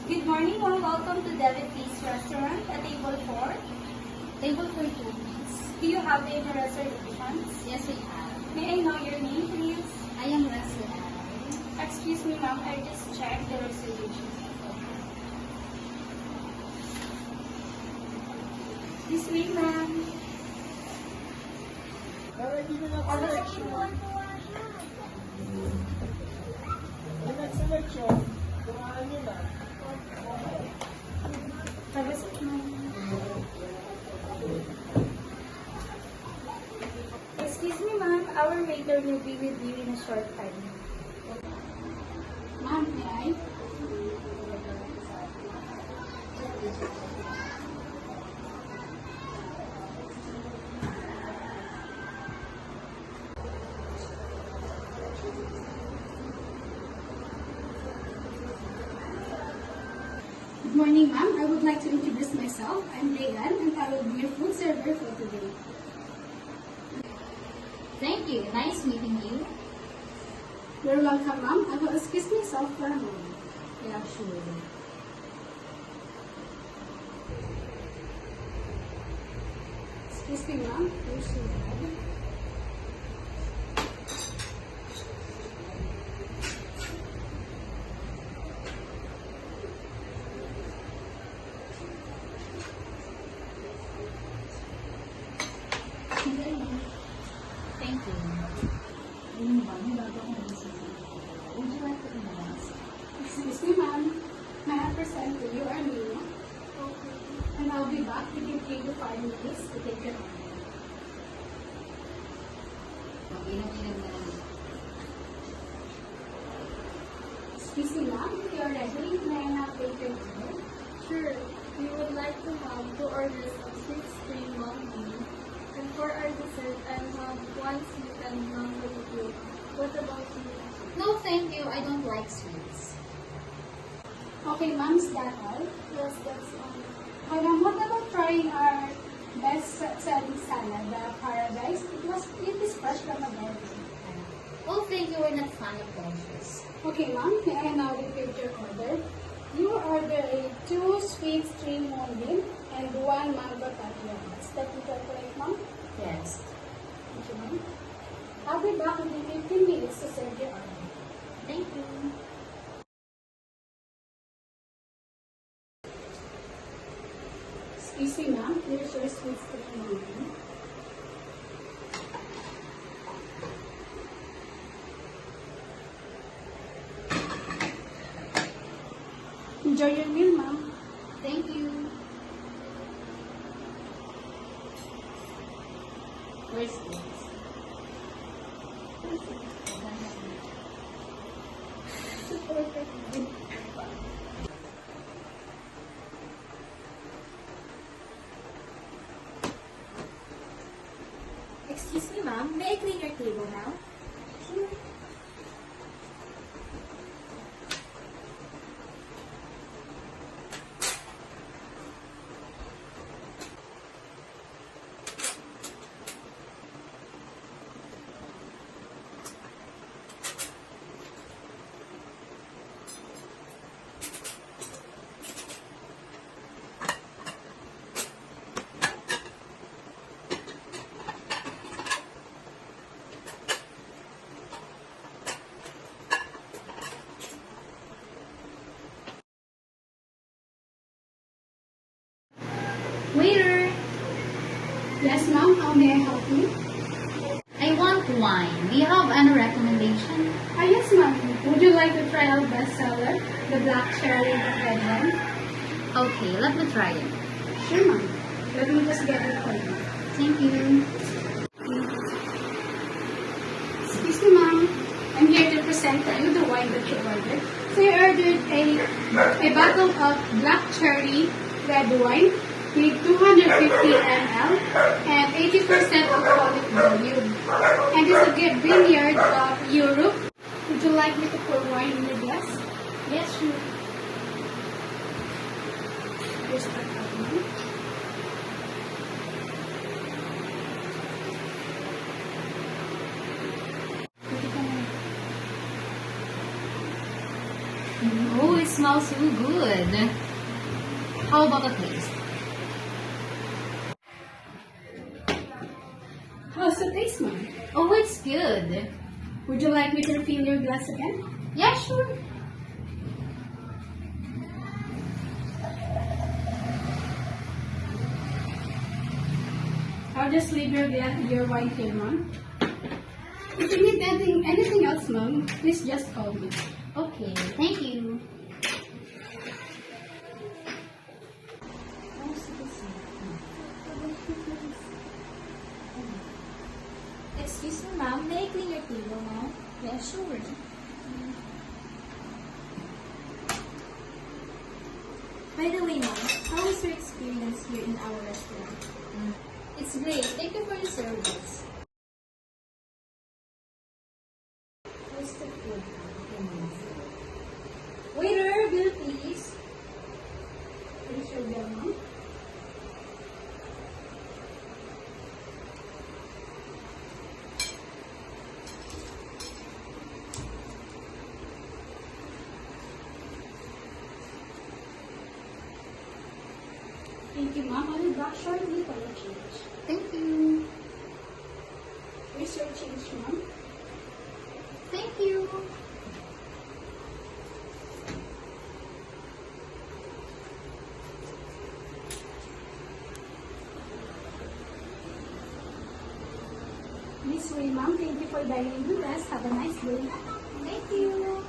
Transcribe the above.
Good morning or welcome to David Feast Restaurant at Table 4. Table for two, please. Do you have any reservations? Yes, we have. May I know your name, please? I am Leslie Allen. Excuse me, ma'am. I just checked the reservation. This way, ma'am. Hindi mo na selection. Yung next selection, kumaan nyo na. Have a seat, ma'am. Excuse me, ma'am. Our waiter will be with you in a short time. Ma'am, may I? Good morning, ma'am. I would like to introduce myself. I'm Leanne, and I will be your food server for today. Thank you. Nice meeting you. You're welcome, ma'am. I will excuse myself for a moment. Yeah, sure. Excuse me, ma'am. Here's your bag. Thank you. Would you like to advance? Excuse me, ma'am. May I present to you our menu? And I'll be back within 3 to 5 minutes to take your order. Mag-inom-inom na lang. Excuse me, ma'am. If you are ready, may I now take your order? Sure. We would like to have 2 orders of sweet spring monkey. And for our dessert, I'll have 1 sweet and mango cake. What about you? No, thank you. I don't like sweets. Okay, ma'am. Is that all? Yes, that's all. Okay, ma'am. What about trying our best-selling salad, the Paradise? It is fresh from a garden. Oh, thank you. We're not fan of dishes. Okay, ma'am. May I now repeat your order? You order a 2 sweet string moonbeam and 1 mango tapioca. Is that correct, ma'am? Yes. Thank you, ma'am. I'll be back within 15 minutes to serve your order. Thank you. Excuse me, ma'am. Here's your sweet string moonbeam. Enjoy your meal, ma'am. Thank you. Where's this? Excuse me, ma'am. May I clean your table now? Waiter, Yes, ma'am. How may I help you? I want wine. Do you have any recommendation? Yes, ma'am. Would you like to try our bestseller, the Black Cherry Red Wine? Okay, let me try it. Sure, ma'am. Let me just get it for you. Thank you. Excuse me, ma'am. I'm here to present to you the wine that you ordered. So you ordered a bottle of Black Cherry Red Wine with 250 ml and 80% alcoholic volume. And it's a good vineyard of Europe. Would you like me to pour wine in your glass? Yes, sure. Here's the bottle. Oh, it smells so good. How about the taste? How's the taste, ma'am? Oh, it's good. Would you like me to refill your glass again? Yeah, sure. I'll just leave your wine here, ma'am. If you need anything else, ma'am, please just call me. Okay, thank you. Excuse me, ma'am. May I clean your table now? Yeah, sure. By the way, ma'am, how was your experience here in our restaurant? It's great. Thank you for the service. How's the food? Waiter, bill please. Here's your bill, ma'am. Thank you, ma'am. I'll be back shortly for your change. Thank you. Here's your change, ma'am. Thank you. This way, ma'am. Thank you for dining with us. Have a nice day. Thank you.